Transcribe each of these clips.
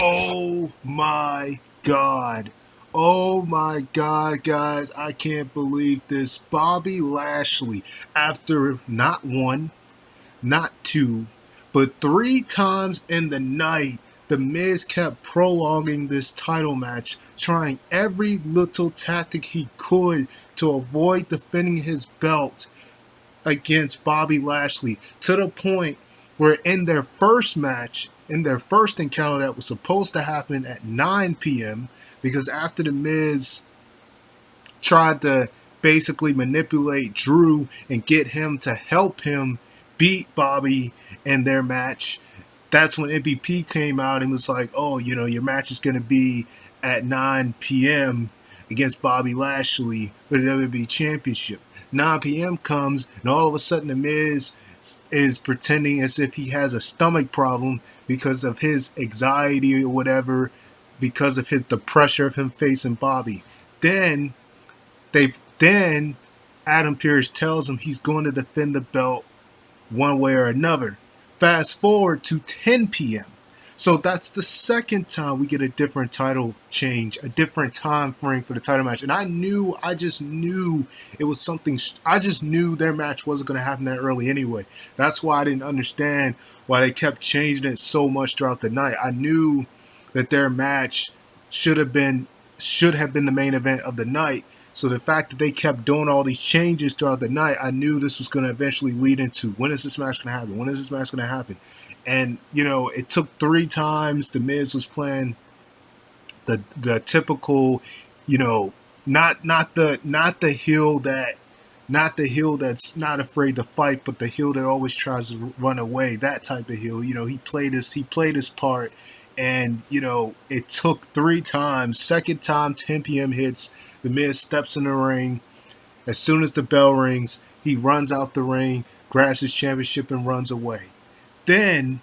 Oh my God. Oh my God, guys. I can't believe this. Bobby Lashley, after not one, not two, but three times in the night, The Miz kept prolonging this title match, trying every little tactic he could to avoid defending his belt against Bobby Lashley, to the point where in their first match, in their first encounter that was supposed to happen at 9 p.m., because after The Miz tried to basically manipulate Drew and get him to help him beat Bobby in their match, that's when MVP came out and was like, oh, your match is going to be at 9 p.m. against Bobby Lashley for the WWE Championship. 9 p.m. comes, and all of a sudden, The Miz is pretending as if he has a stomach problem because of his anxiety or whatever, because of the pressure of him facing Bobby. Then then Adam Pearce tells him he's going to defend the belt one way or another. Fast forward to 10 p.m. So that's the second time we get a different title change, a different time frame for the title match. And I just knew it was something. I just knew their match wasn't going to happen that early anyway. That's why I didn't understand why they kept changing it so much throughout the night. I knew that their match should have been the main event of the night. So the fact that they kept doing all these changes throughout the night, I knew this was going to eventually lead into, when is this match going to happen? When is this match going to happen? And, it took three times. The Miz was playing the typical, not the heel that's not afraid to fight, but the heel that always tries to run away. That type of heel. He played his part, and it took three times. Second time, 10 p.m. hits. The Miz steps in the ring. As soon as the bell rings, he runs out the ring, grabs his championship, and runs away. Then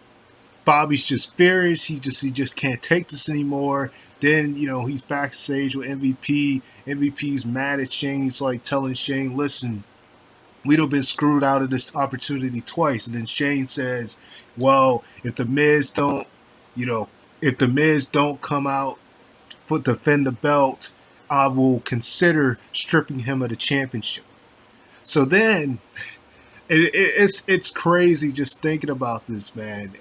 Bobby's just furious. He just can't take this anymore. Then, he's backstage with MVP. MVP's mad at Shane. He's like telling Shane, listen, we'd have been screwed out of this opportunity twice. And then Shane says, well, if the Miz don't come out for defend the belt, I will consider stripping him of the championship. So then, it's crazy just thinking about this, man.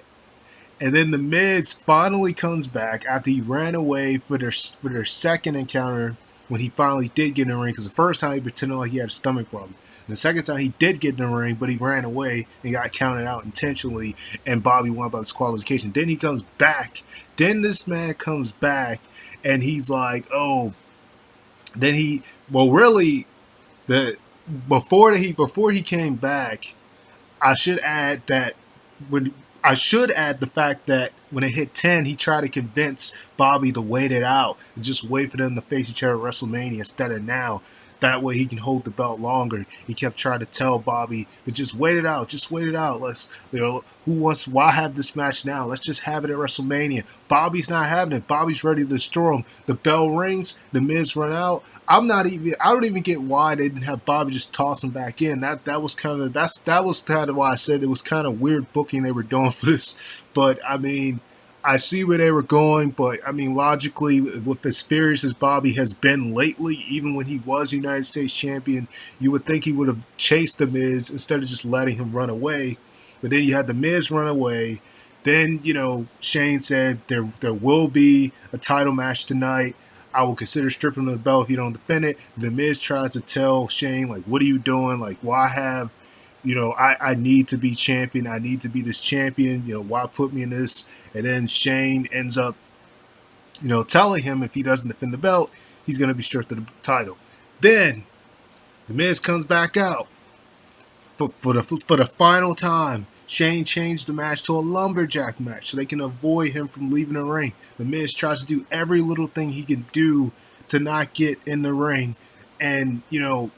And then the Miz finally comes back after he ran away for their second encounter, when he finally did get in the ring. Because the first time he pretended like he had a stomach problem. And the second time he did get in the ring, but he ran away and got counted out intentionally, and Bobby won by disqualification. Then he comes back. Then this man comes back, and he's like, oh. Then before he came back, I should add the fact that when it hit 10, he tried to convince Bobby to wait it out and just wait for them to face each other at WrestleMania instead of now. That way he can hold the belt longer. He kept trying to tell Bobby to just wait it out. Why have this match now? Let's just have it at WrestleMania. Bobby's not having it. Bobby's ready to destroy him. The bell rings. The Miz run out. I don't even get why they didn't have Bobby just toss him back in. That was kind of why I said it was kind of weird booking they were doing for this. But I mean, I see where they were going, but I mean, logically, with as furious as Bobby has been lately, even when he was United States champion, you would think he would have chased the Miz instead of just letting him run away. But then you had the Miz run away. Then, Shane says there will be a title match tonight. I will consider stripping him of the belt if you don't defend it. The Miz tries to tell Shane, like, what are you doing? Like, why have, I need to be champion. I need to be this champion. Why put me in this? And then Shane ends up, telling him if he doesn't defend the belt, he's going to be stripped of the title. Then the Miz comes back out for the final time. Shane changed the match to a lumberjack match so they can avoid him from leaving the ring. The Miz tries to do every little thing he can do to not get in the ring. And, he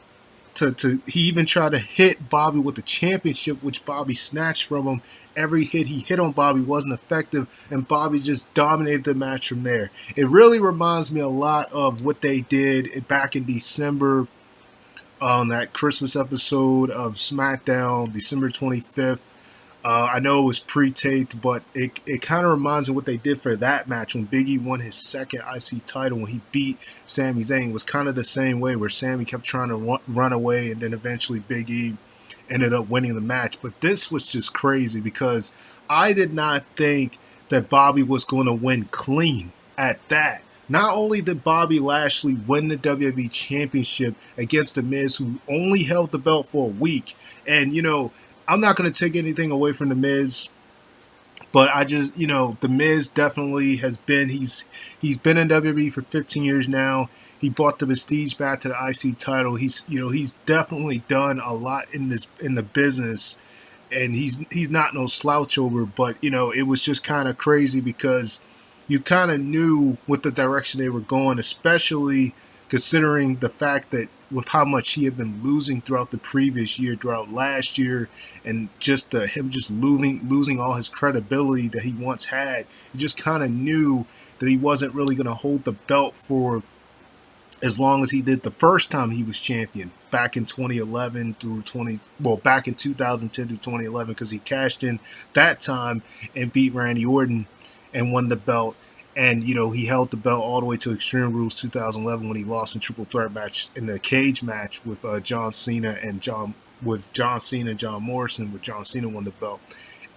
even tried to hit Bobby with the championship, which Bobby snatched from him. Every hit he hit on Bobby wasn't effective, and Bobby just dominated the match from there. It really reminds me a lot of what they did back in December on that Christmas episode of SmackDown, December 25th. I know it was pre-taped, but it kind of reminds me of what they did for that match when Big E won his second IC title when he beat Sami Zayn. It was kind of the same way where Sami kept trying to run away, and then eventually Big E ended up winning the match. But this was just crazy because I did not think that Bobby was going to win clean at that. Not only did Bobby Lashley win the WWE Championship against The Miz, who only held the belt for a week, and I'm not going to take anything away from The Miz, but I just, The Miz definitely has been, he's been in WWE for 15 years now. He brought the prestige back to the IC title. He's definitely done a lot in the business, and he's not no slouch over. But it was just kind of crazy because you kind of knew what the direction they were going, especially considering the fact that with how much he had been losing throughout the previous year, throughout last year, and just him just losing all his credibility that he once had. You just kind of knew that he wasn't really going to hold the belt for as long as he did the first time he was champion back in 2011 through back in 2010 to 2011, because he cashed in that time and beat Randy Orton and won the belt. And he held the belt all the way to Extreme Rules 2011 when he lost in triple threat match in the cage match with John Cena and John Morrison, where John Cena won the belt.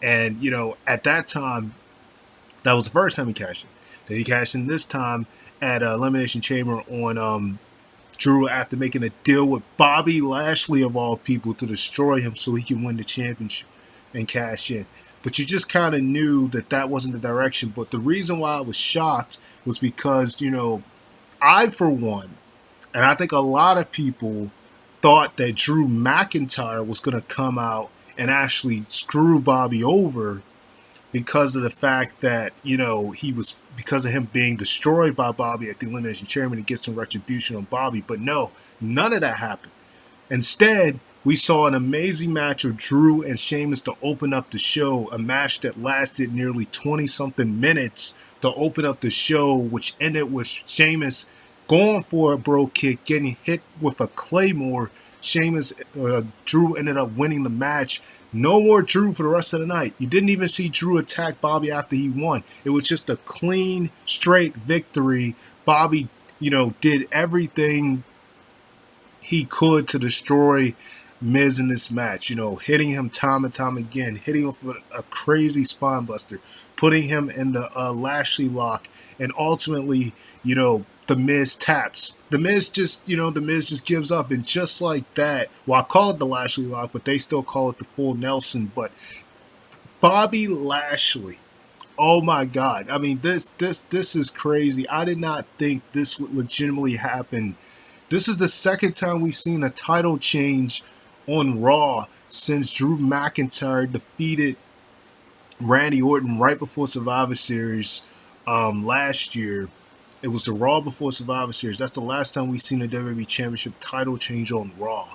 And at that time, that was the first time he cashed in. Then he cashed in this time at Elimination Chamber on Drew after making a deal with Bobby Lashley of all people to destroy him so he can win the championship and cash in. But you just kind of knew that wasn't the direction. But the reason why I was shocked was because, I, for one, and I think a lot of people thought that Drew McIntyre was going to come out and actually screw Bobby over because of the fact that, because of him being destroyed by Bobby at the Elimination Chamber to get some retribution on Bobby. But no, none of that happened. Instead, we saw an amazing match of Drew and Sheamus to open up the show, a match that lasted nearly 20-something minutes to open up the show, which ended with Sheamus going for a bro kick, getting hit with a Claymore. Drew ended up winning the match. No more Drew for the rest of the night. You didn't even see Drew attack Bobby after he won. It was just a clean, straight victory. Bobby, did everything he could to destroy Miz in this match, hitting him time and time again, hitting him with a crazy spine buster, putting him in the Lashley lock, and ultimately, the Miz taps. The Miz just gives up, and just like that, I call it the Lashley lock, but they still call it the full Nelson. But Bobby Lashley, oh my God! I mean, this is crazy. I did not think this would legitimately happen. This is the second time we've seen a title change on Raw since Drew McIntyre defeated Randy Orton right before Survivor Series last year. It was the Raw before Survivor Series. That's the last time we've seen a WWE Championship title change on Raw.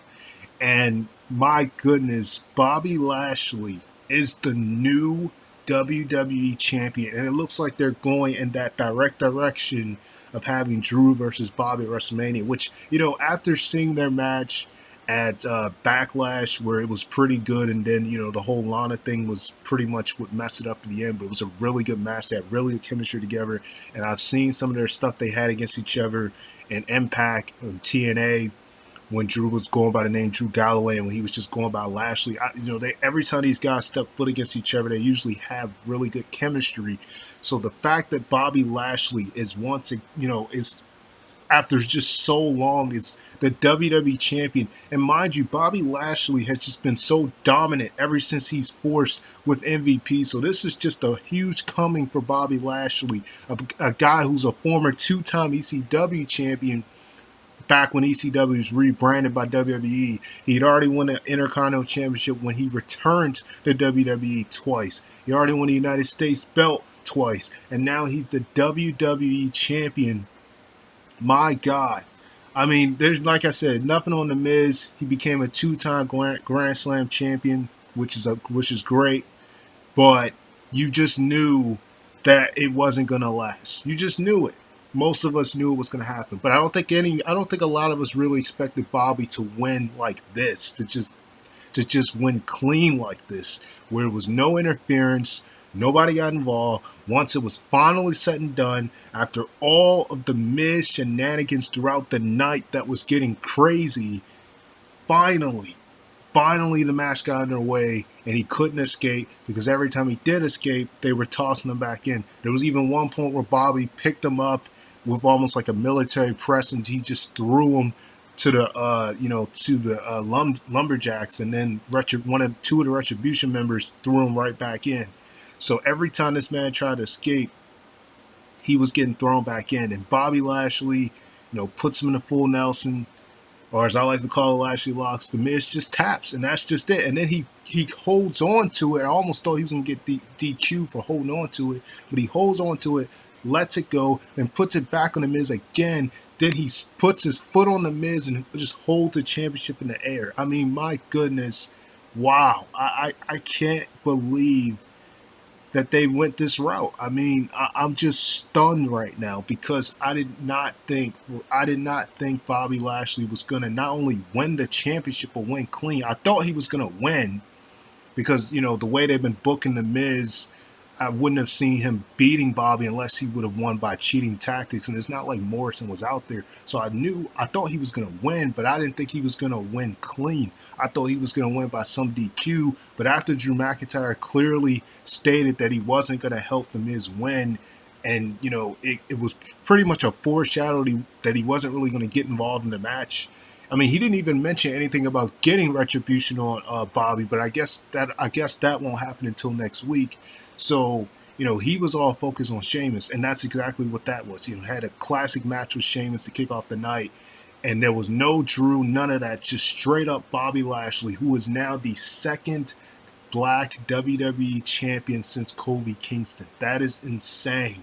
And my goodness, Bobby Lashley is the new WWE Champion. And it looks like they're going in that direct direction of having Drew versus Bobby at WrestleMania, which, after seeing their match at Backlash, where it was pretty good, and then, the whole Lana thing was pretty much what messed it up at the end, but it was a really good match. They had really good chemistry together, and I've seen some of their stuff they had against each other in Impact and TNA, when Drew was going by the name Drew Galloway and when he was just going by Lashley. Every time these guys step foot against each other, they usually have really good chemistry. So the fact that Bobby Lashley is is after just so long is the WWE champion. And mind you, Bobby Lashley has just been so dominant ever since he's forced with MVP. So this is just a huge coming for Bobby Lashley, a guy who's a former two-time ECW champion. Back when ECW was rebranded by WWE, he'd already won the Intercontinental Championship when he returned to WWE twice. He already won the United States belt twice, and now he's the WWE champion. My God. I mean, there's, like I said, nothing on the Miz. He became a two-time Grand Slam champion, which is great, but you just knew that it wasn't gonna last. You just knew it. Most of us knew it was going to happen, but I don't think a lot of us really expected Bobby to win like this, to just win clean like this. where there was no interference. Nobody got involved. Once it was finally said and done, after all of the Miz shenanigans throughout the night that was getting crazy, finally, finally the match got underway and he couldn't escape because every time he did escape, they were tossing him back in. There was even one point where Bobby picked him up with almost like a military press and he just threw him to the lumberjacks, and then two of the retribution members threw him right back in. So every time this man tried to escape, he was getting thrown back in, and Bobby Lashley, puts him in the full Nelson, or as I like to call it, Lashley locks. The Miz just taps, and that's just it. And then he holds on to it. I almost thought he was going to get DQ for holding on to it, but he holds on to it, lets it go, and puts it back on the Miz again. Then he puts his foot on the Miz and just holds the championship in the air. I mean, my goodness, wow! I can't believe that they went this route. I mean, I'm just stunned right now because I did not think Bobby Lashley was gonna not only win the championship but win clean. I thought he was gonna win because the way they've been booking the Miz, I wouldn't have seen him beating Bobby unless he would have won by cheating tactics. And it's not like Morrison was out there, so I thought he was gonna win, but I didn't think he was gonna win clean. I thought he was gonna win by some DQ. But after Drew McIntyre clearly stated that he wasn't gonna help the Miz win, and it was pretty much a foreshadow that he wasn't really gonna get involved in the match. I mean, he didn't even mention anything about getting retribution on Bobby, but I guess that won't happen until next week. So he was all focused on Sheamus, and that's exactly what that was. Had a classic match with Sheamus to kick off the night, and there was no Drew, none of that. Just straight up Bobby Lashley, who is now the second Black WWE champion since Kofi Kingston. That is insane.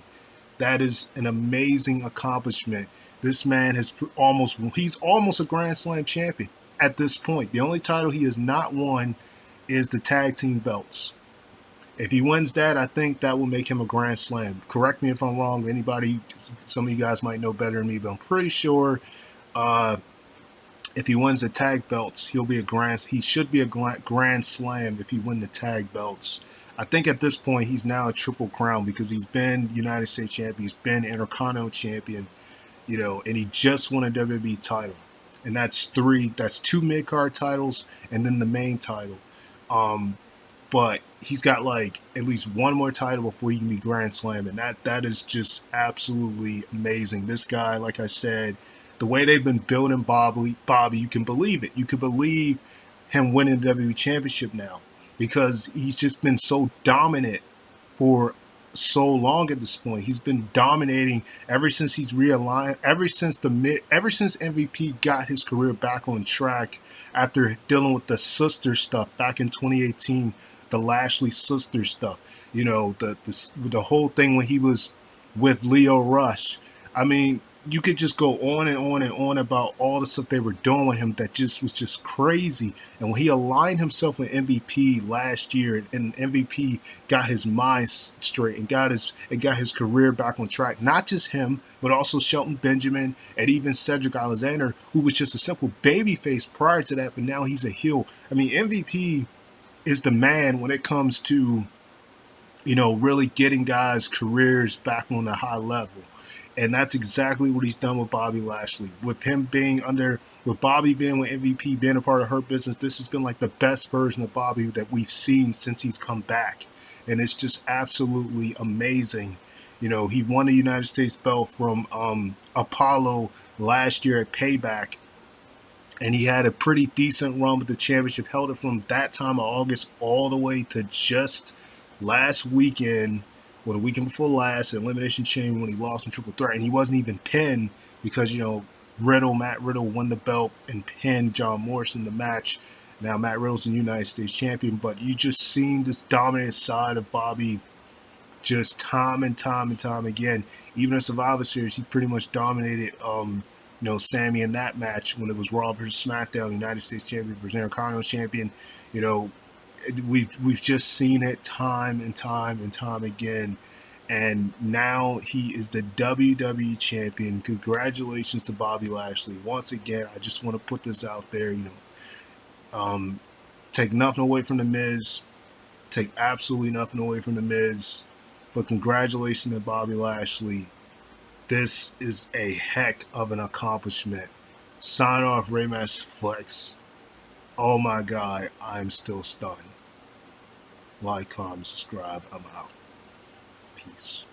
That is an amazing accomplishment. This man he's almost a Grand Slam champion at this point. The only title he has not won is the tag team belts. If he wins that, I think that will make him a Grand Slam. Correct me if I'm wrong. Some of you guys might know better than me, but I'm pretty sure if he wins the tag belts, he should be a Grand Slam if he wins the tag belts. I think at this point he's now a Triple Crown because he's been United States champion, he's been Intercontinental champion, and he just won a WWE title. And that's two mid-card titles and then the main title. But he's got like at least one more title before he can be Grand Slam, and that is just absolutely amazing. This guy, like I said, the way they've been building Bobby, you can believe it. You can believe him winning the WWE Championship now because he's just been so dominant for so long at this point. He's been dominating ever since he's realigned, ever since MVP got his career back on track after dealing with the sister stuff back in 2018, the Lashley sister stuff. The whole thing when he was with Leo Rush. I mean, you could just go on and on and on about all the stuff they were doing with him that was just crazy. And when he aligned himself with MVP last year, and MVP got his mind straight and got his career back on track, not just him, but also Shelton Benjamin and even Cedric Alexander, who was just a simple babyface prior to that, but now he's a heel. I mean, MVP is the man when it comes to really getting guys' careers back on a high level. And that's exactly what he's done with Bobby Lashley. With Bobby being with MVP, being a part of Hurt Business, this has been like the best version of Bobby that we've seen since he's come back. And it's just absolutely amazing. He won the United States belt from Apollo last year at Payback. And he had a pretty decent run with the championship, held it from that time of August all the way to just last weekend, or the weekend before last, Elimination Chamber when he lost in Triple Threat. And he wasn't even pinned because, Matt Riddle won the belt and pinned John Morrison in the match. Now Matt Riddle's the United States champion, but you just seen this dominant side of Bobby just time and time and time again. Even in Survivor Series, he pretty much dominated Sammy in that match when it was Raw versus SmackDown, United States champion versus Intercontinental champion. We've just seen it time and time and time again, and now he is the WWE champion. Congratulations to Bobby Lashley once again. I just want to put this out there. Take nothing away from the Miz. take absolutely nothing away from The Miz, but congratulations to Bobby Lashley. This is a heck of an accomplishment. Sign off Raymass Flex. Oh my god, I'm still stunned. Like, comment, subscribe. I'm out. Peace.